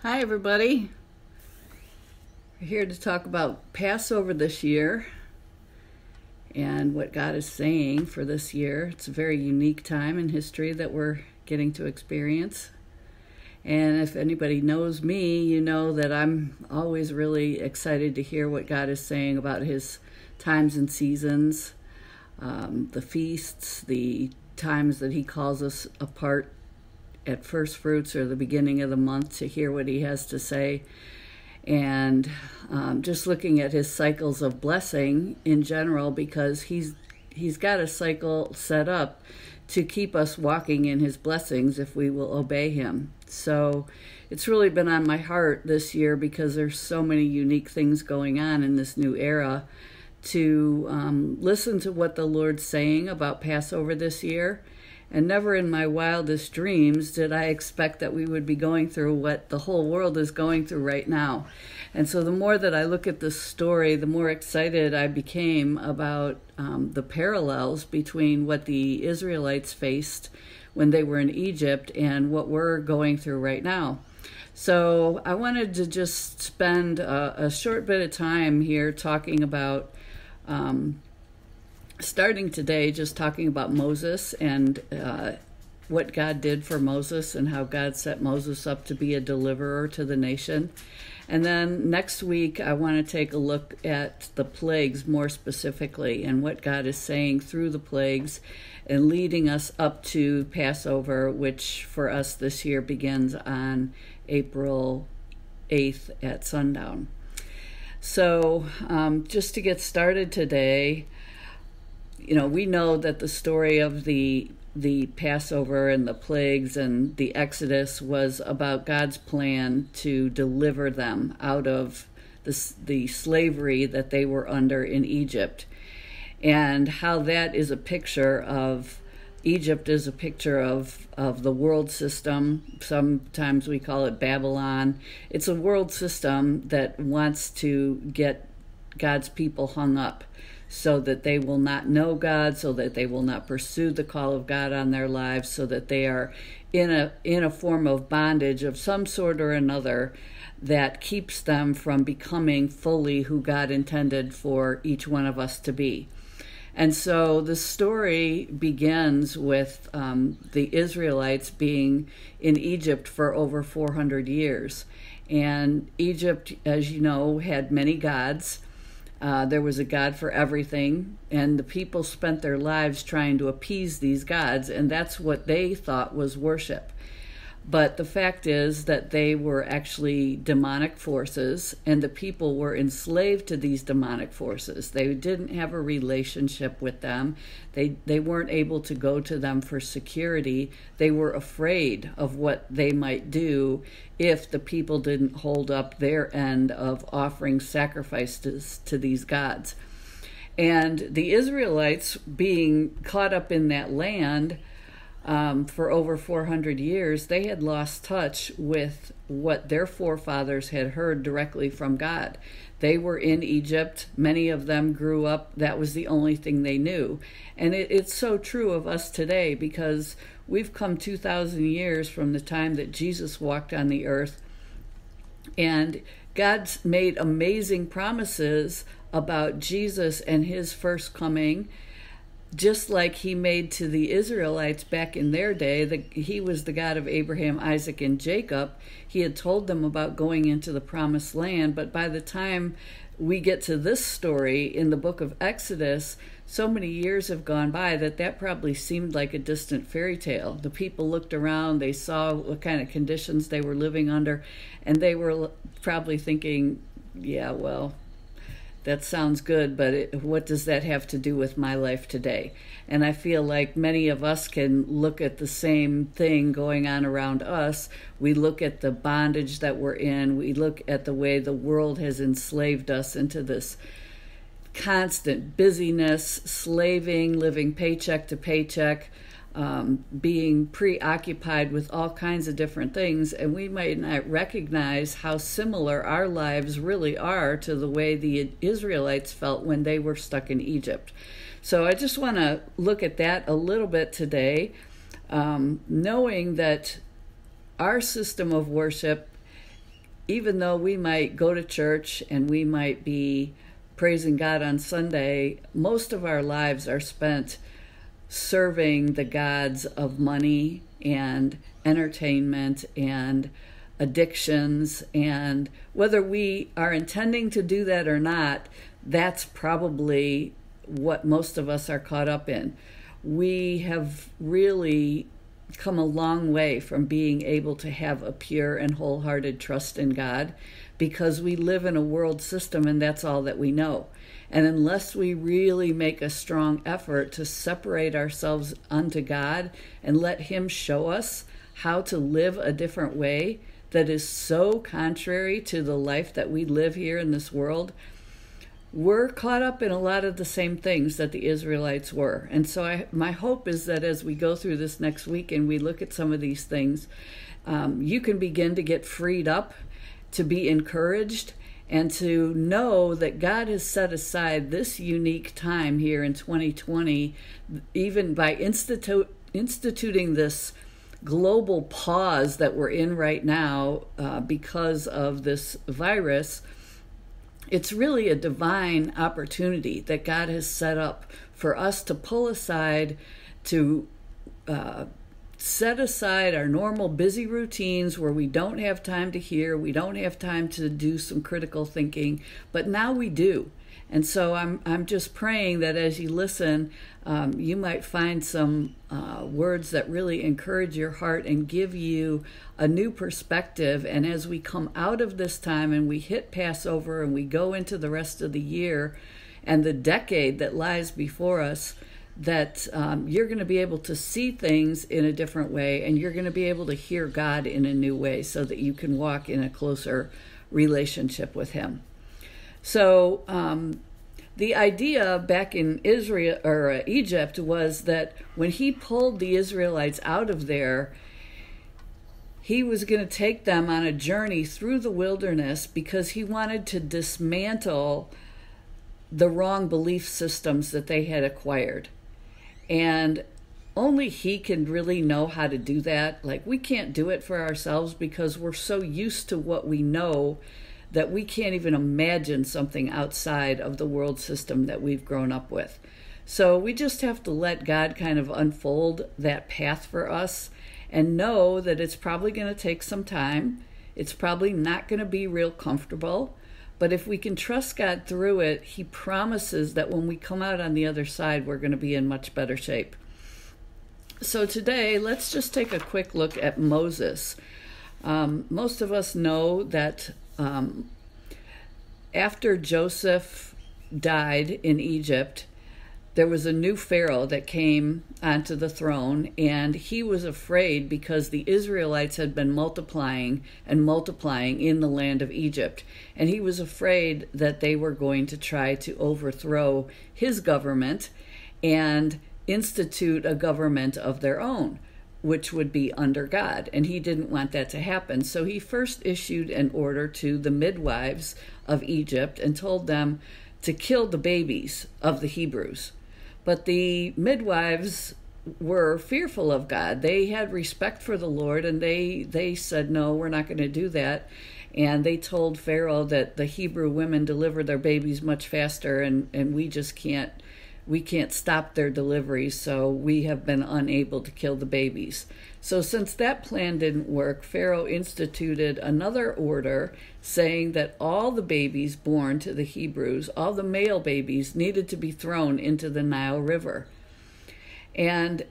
Hi, everybody. We're here to talk about Passover this year and what God is saying for this year. It's a very unique time in history that we're getting to experience. And if anybody knows me, you know that I'm always really excited to hear what God is saying about his times and seasons, the feasts, the times that he calls us apart at first fruits or the beginning of the month to hear what he has to say, and just looking at his cycles of blessing in general, because he's got a cycle set up to keep us walking in his blessings if we will obey him. So it's really been on my heart this year, because there's so many unique things going on in this new era, to listen to what the Lord's saying about Passover this year. And never in my wildest dreams did I expect that we would be going through what the whole world is going through right now. And so the more that I look at this story, the more excited I became about the parallels between what the Israelites faced when they were in Egypt and what we're going through right now. So I wanted to just spend a short bit of time here talking about starting today, just talking about Moses and what God did for Moses and how God set Moses up to be a deliverer to the nation. And then next week, I want to take a look at the plagues more specifically and what God is saying through the plagues and leading us up to Passover, which for us this year begins on April 8th at sundown. So just to get started today, we know that the story of the Passover and the plagues and the Exodus was about God's plan to deliver them out of the slavery that they were under in Egypt, and how that is a picture of Egypt is a picture of the world system. Sometimes we call it Babylon. It's a world system that wants to get God's people hung up, so that they will not know God, so that they will not pursue the call of God on their lives, so that they are in a form of bondage of some sort or another that keeps them from becoming fully who God intended for each one of us to be. And so the story begins with the Israelites being in Egypt for over 400 years. And Egypt, as you know, had many gods. There was a God for everything, and the people spent their lives trying to appease these gods, and that's what they thought was worship. But the fact is that they were actually demonic forces, and the people were enslaved to these demonic forces. They didn't have a relationship with them. They weren't able to go to them for security. They were afraid of what they might do if the people didn't hold up their end of offering sacrifices to these gods. And the Israelites, being caught up in that land for over 400 years, they had lost touch with what their forefathers had heard directly from God. They were in Egypt. Many of them grew up. That was the only thing they knew. And it's so true of us today, because we've come 2,000 years from the time that Jesus walked on the earth. And God's made amazing promises about Jesus and his first coming, just like he made to the Israelites back in their day. He was the God of Abraham, Isaac, and Jacob. He had told them about going into the promised land, but by the time we get to this story in the book of Exodus, so many years have gone by that probably seemed like a distant fairy tale. The people looked around, they saw what kind of conditions they were living under, and they were probably thinking, yeah, well, that sounds good, but what does that have to do with my life today? And I feel like many of us can look at the same thing going on around us. We look at the bondage that we're in. We look at the way the world has enslaved us into this constant busyness, slaving, living paycheck to paycheck, being preoccupied with all kinds of different things, and we might not recognize how similar our lives really are to the way the Israelites felt when they were stuck in Egypt. So I just want to look at that a little bit today, knowing that our system of worship even though we might go to church and we might be praising God on Sunday, most of our lives are spent serving the gods of money and entertainment and addictions. And whether we are intending to do that or not, that's probably what most of us are caught up in. We have really come a long way from being able to have a pure and wholehearted trust in God, because we live in a world system and that's all that we know. And unless we really make a strong effort to separate ourselves unto God and let Him show us how to live a different way that is so contrary to the life that we live here in this world, we're caught up in a lot of the same things that the Israelites were. And so my hope is that as we go through this next week and we look at some of these things, you can begin to get freed up, to be encouraged, and to know that God has set aside this unique time here in 2020, even by instituting this global pause that we're in right now because of this virus. It's really a divine opportunity that God has set up for us to pull aside, to set aside our normal busy routines where we don't have time to hear, we don't have time to do some critical thinking, but now we do. And so I'm just praying that as you listen, you might find some words that really encourage your heart and give you a new perspective. And as we come out of this time and we hit Passover and we go into the rest of the year and the decade that lies before us, that you're going to be able to see things in a different way, and you're going to be able to hear God in a new way so that you can walk in a closer relationship with Him. So the idea back in Israel or Egypt was that when He pulled the Israelites out of there, He was going to take them on a journey through the wilderness because He wanted to dismantle the wrong belief systems that they had acquired. And only He can really know how to do that. Like, we can't do it for ourselves because we're so used to what we know that we can't even imagine something outside of the world system that we've grown up with. So we just have to let God kind of unfold that path for us and know that it's probably going to take some time. It's probably not going to be real comfortable. But if we can trust God through it, He promises that when we come out on the other side, we're going to be in much better shape. So today, let's just take a quick look at Moses. Most of us know that after Joseph died in Egypt, there was a new Pharaoh that came onto the throne, and he was afraid because the Israelites had been multiplying and multiplying in the land of Egypt. And he was afraid that they were going to try to overthrow his government and institute a government of their own, which would be under God. And he didn't want that to happen. So he first issued an order to the midwives of Egypt and told them to kill the babies of the Hebrews. But the midwives were fearful of God. They had respect for the Lord, and they said, no, we're not going to do that. And they told Pharaoh that the Hebrew women deliver their babies much faster, and we just can't stop their deliveries, so we have been unable to kill the babies. So since that plan didn't work, Pharaoh instituted another order saying that all the babies born to the Hebrews, all the male babies, needed to be thrown into the Nile River. And,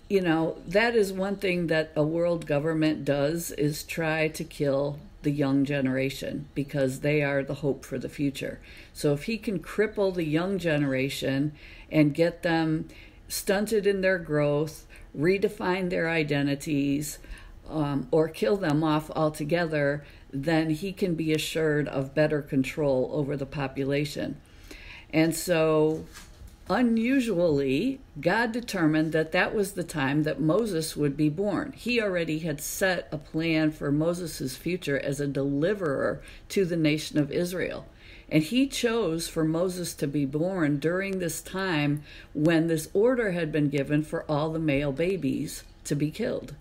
that is one thing that a world government does, is try to kill the young generation because they are the hope for the future. So if he can cripple the young generation and get them stunted in their growth, redefine their identities, or kill them off altogether, then he can be assured of better control over the population. And so, unusually, God determined that that was the time that Moses would be born. He already had set a plan for Moses' future as a deliverer to the nation of Israel. And he chose for Moses to be born during this time when this order had been given for all the male babies to be killed.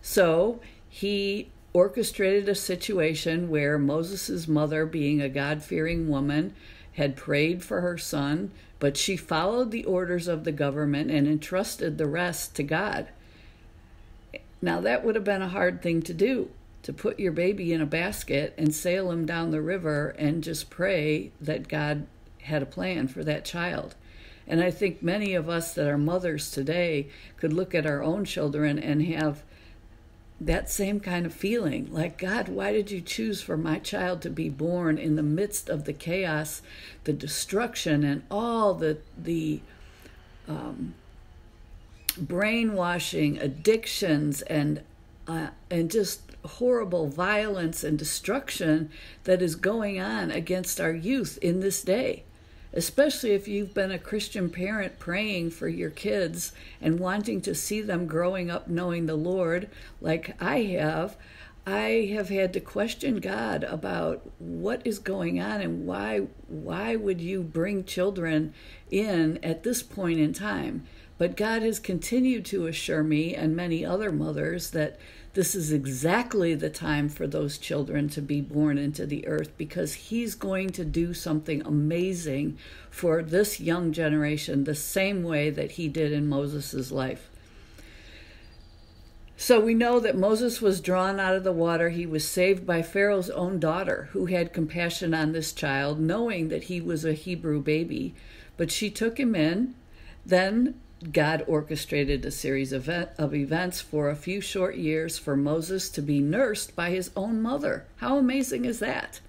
So he orchestrated a situation where Moses' mother, being a God-fearing woman, had prayed for her son, but she followed the orders of the government and entrusted the rest to God. Now, that would have been a hard thing to do, to put your baby in a basket and sail him down the river and just pray that God had a plan for that child. And I think many of us that are mothers today could look at our own children and have that same kind of feeling, like, God, why did you choose for my child to be born in the midst of the chaos, the destruction, and all the brainwashing, addictions, and just horrible violence and destruction that is going on against our youth in this day? Especially if you've been a Christian parent praying for your kids and wanting to see them growing up knowing the Lord, like I have had to question God about what is going on and why would you bring children in at this point in time. But God has continued to assure me and many other mothers that this is exactly the time for those children to be born into the earth, because he's going to do something amazing for this young generation the same way that he did in Moses' life. So we know that Moses was drawn out of the water. He was saved by Pharaoh's own daughter, who had compassion on this child, knowing that he was a Hebrew baby. But she took him in. Then God orchestrated a series of events for a few short years for Moses to be nursed by his own mother. How amazing is that?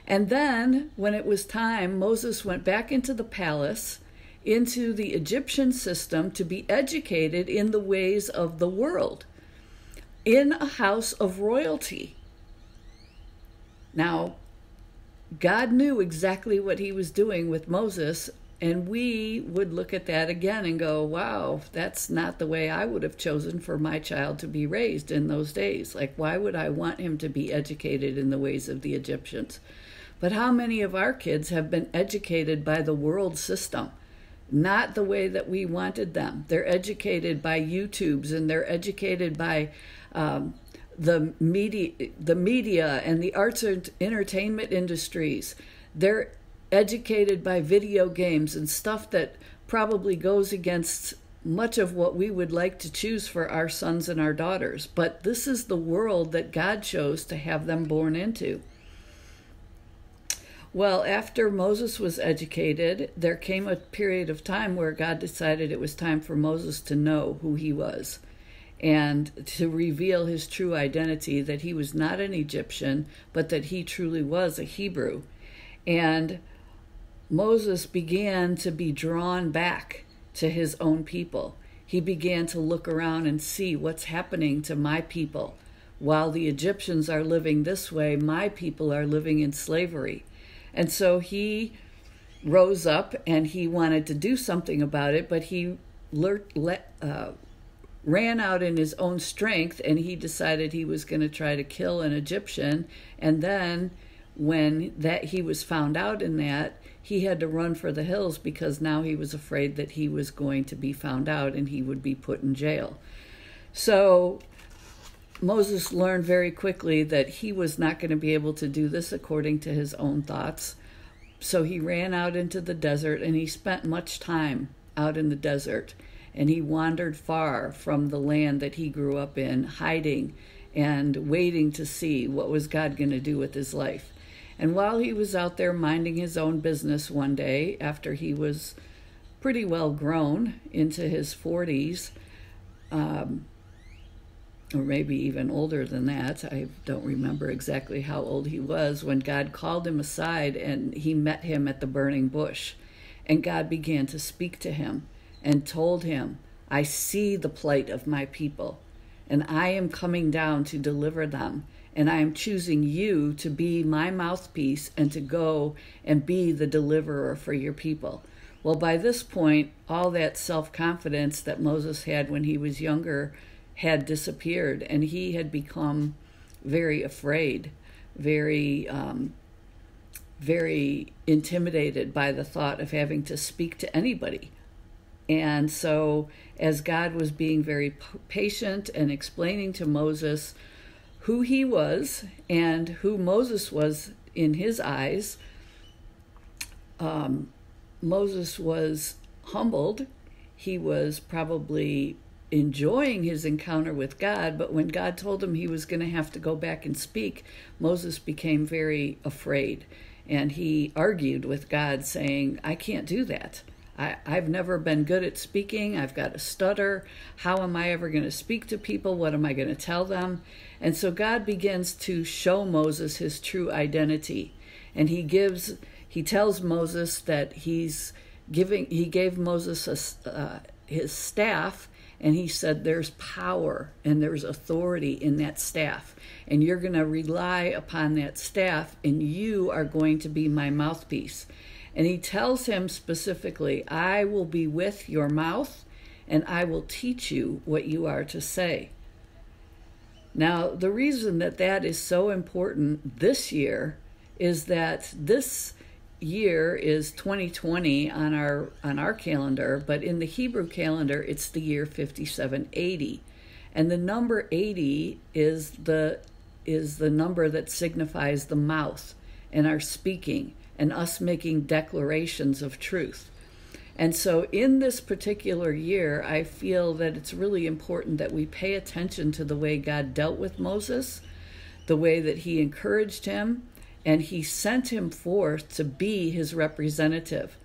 And then, when it was time, Moses went back into the palace, into the Egyptian system, to be educated in the ways of the world, in a house of royalty. Now, God knew exactly what he was doing with Moses, and we would look at that again and go, wow, that's not the way I would have chosen for my child to be raised in those days. Like, why would I want him to be educated in the ways of the Egyptians? But how many of our kids have been educated by the world system? Not the way that we wanted them. They're educated by YouTubes, and they're educated by the media and the arts and entertainment industries. They're educated by video games and stuff that probably goes against much of what we would like to choose for our sons and our daughters. But this is the world that God chose to have them born into. Well, after Moses was educated, there came a period of time where God decided it was time for Moses to know who he was and to reveal his true identity, that he was not an Egyptian, but that he truly was a Hebrew. And Moses began to be drawn back to his own people. He began to look around and see what's happening to my people. While the Egyptians are living this way, my people are living in slavery. And so he rose up and he wanted to do something about it, but he ran out in his own strength, and he decided he was going to try to kill an Egyptian. And then when he was found out in that, he had to run for the hills, because now he was afraid that he was going to be found out and he would be put in jail. So Moses learned very quickly that he was not going to be able to do this according to his own thoughts. So he ran out into the desert, and he spent much time out in the desert. And he wandered far from the land that he grew up in, hiding and waiting to see what was God going to do with his life. And while he was out there minding his own business one day, after he was pretty well grown into his 40s, or maybe even older than that, I don't remember exactly how old he was, when God called him aside and he met him at the burning bush. And God began to speak to him and told him, I see the plight of my people, and I am coming down to deliver them. And I am choosing you to be my mouthpiece and to go and be the deliverer for your people. Well, by this point, all that self-confidence that Moses had when he was younger had disappeared, and he had become very afraid, very intimidated by the thought of having to speak to anybody. And so as God was being very patient and explaining to Moses who he was and who Moses was in his eyes. Moses was humbled. He was probably enjoying his encounter with God, but when God told him he was going to have to go back and speak, Moses became very afraid. And he argued with God, saying, I can't do that. I've never been good at speaking. I've got a stutter. How am I ever going to speak to people? What am I going to tell them? And so God begins to show Moses his true identity. And he tells Moses that he gave Moses his staff, and he said there's power and there's authority in that staff. And you're going to rely upon that staff, and you are going to be my mouthpiece. And he tells him specifically, I will be with your mouth, and I will teach you what you are to say. Now, the reason that is so important this year is that this year is 2020 on our calendar, but in the Hebrew calendar, it's the year 5780. And the number 80 is the number that signifies the mouth and our speaking and us making declarations of truth. And so in this particular year, I feel that it's really important that we pay attention to the way God dealt with Moses, the way that he encouraged him, and he sent him forth to be his representative.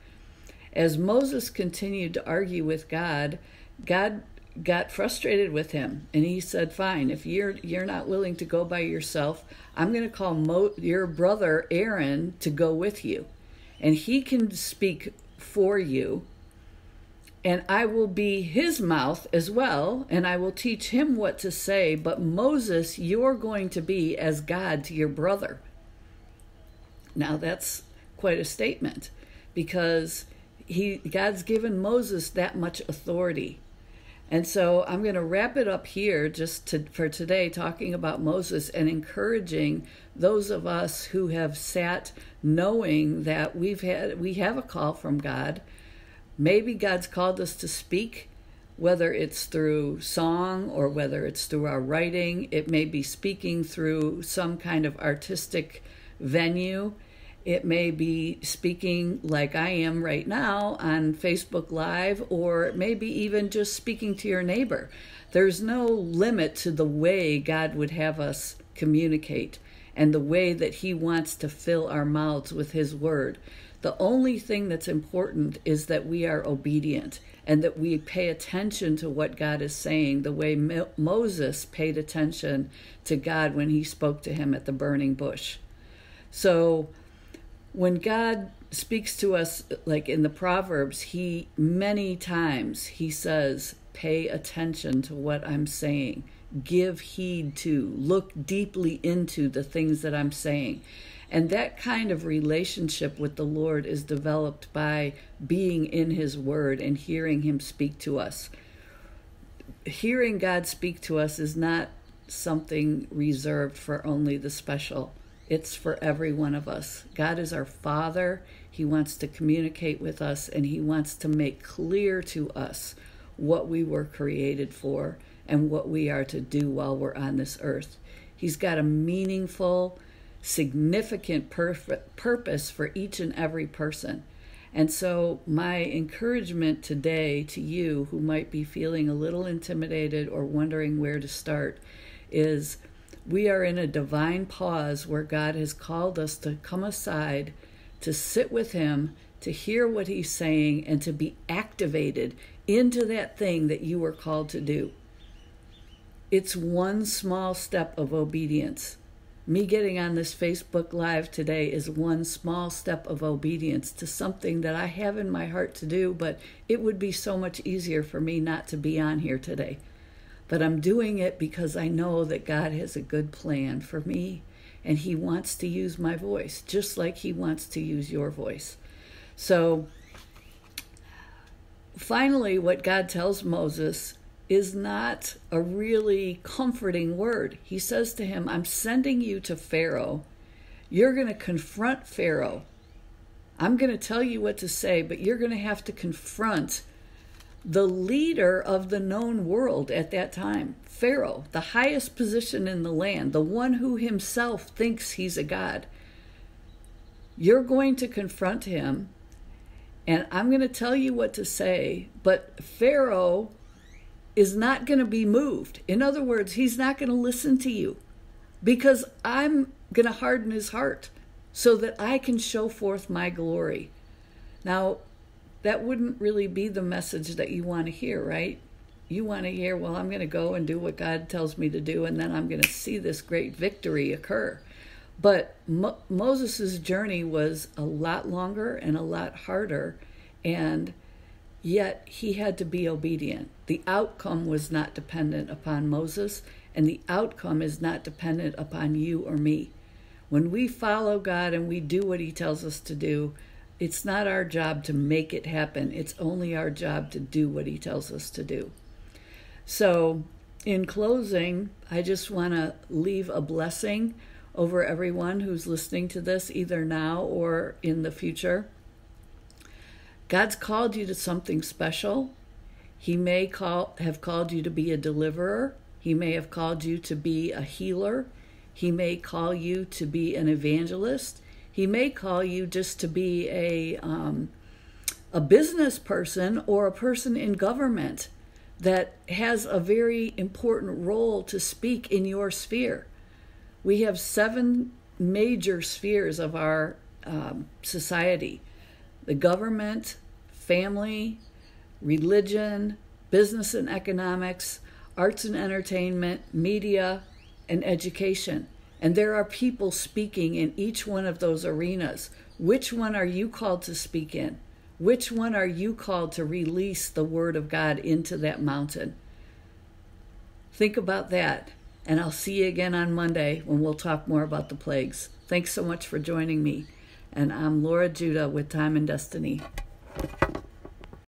As Moses continued to argue with God, God got frustrated with him, and he said, fine, if you're not willing to go by yourself, I'm going to call your brother Aaron to go with you, and he can speak for you, and I will be his mouth as well, and I will teach him what to say. But Moses, you're going to be as God to your brother. Now that's quite a statement, because God's given Moses that much authority. And so I'm going to wrap it up here for today, talking about Moses and encouraging those of us who have sat knowing that we have a call from God. Maybe God's called us to speak, whether it's through song or whether it's through our writing. It may be speaking through some kind of artistic venue. It may be speaking like I am right now on Facebook Live, or maybe even just speaking to your neighbor. There's no limit to the way God would have us communicate and the way that he wants to fill our mouths with his word. The only thing that's important is that we are obedient and that we pay attention to what God is saying, the way Moses paid attention to God when he spoke to him at the burning bush. So when God speaks to us, like in the Proverbs, many times he says, pay attention to what I'm saying. Give heed to, look deeply into the things that I'm saying. And that kind of relationship with the Lord is developed by being in his word and hearing him speak to us. Hearing God speak to us is not something reserved for only the special. It's for every one of us. God is our Father. He wants to communicate with us, and he wants to make clear to us what we were created for and what we are to do while we're on this earth. He's got a meaningful, significant purpose for each and every person. And so my encouragement today to you who might be feeling a little intimidated or wondering where to start is we are in a divine pause where God has called us to come aside, to sit with him, to hear what he's saying, and to be activated into that thing that you were called to do. It's one small step of obedience. Me getting on this Facebook Live today is one small step of obedience to something that I have in my heart to do, but it would be so much easier for me not to be on here today. But I'm doing it because I know that God has a good plan for me, and he wants to use my voice, just like he wants to use your voice. So finally, what God tells Moses is not a really comforting word. He says to him, I'm sending you to Pharaoh. You're going to confront Pharaoh. I'm going to tell you what to say, but you're going to have to confront the leader of the known world at that time, Pharaoh, the highest position in the land, the one who himself thinks he's a god. You're going to confront him, and I'm going to tell you what to say, but Pharaoh is not going to be moved. In other words, he's not going to listen to you, because I'm going to harden his heart so that I can show forth my glory. Now, that wouldn't really be the message that you want to hear, right? You want to hear, well, I'm going to go and do what God tells me to do, and then I'm going to see this great victory occur. But Moses' journey was a lot longer and a lot harder, and yet he had to be obedient. The outcome was not dependent upon Moses, and the outcome is not dependent upon you or me. When we follow God and we do what he tells us to do, it's not our job to make it happen. It's only our job to do what he tells us to do. So, in closing, I just want to leave a blessing over everyone who's listening to this, either now or in the future. God's called you to something special. He may have called you to be a deliverer. He may have called you to be a healer. He may call you to be an evangelist. He may call you just to be a business person or a person in government that has a very important role to speak in your sphere. We have 7 major spheres of our society: the government, family, religion, business and economics, arts and entertainment, media, and education. And there are people speaking in each one of those arenas. Which one are you called to speak in? Which one are you called to release the word of God into that mountain? Think about that. And I'll see you again on Monday when we'll talk more about the plagues. Thanks so much for joining me. And I'm Laura Judah with Time and Destiny.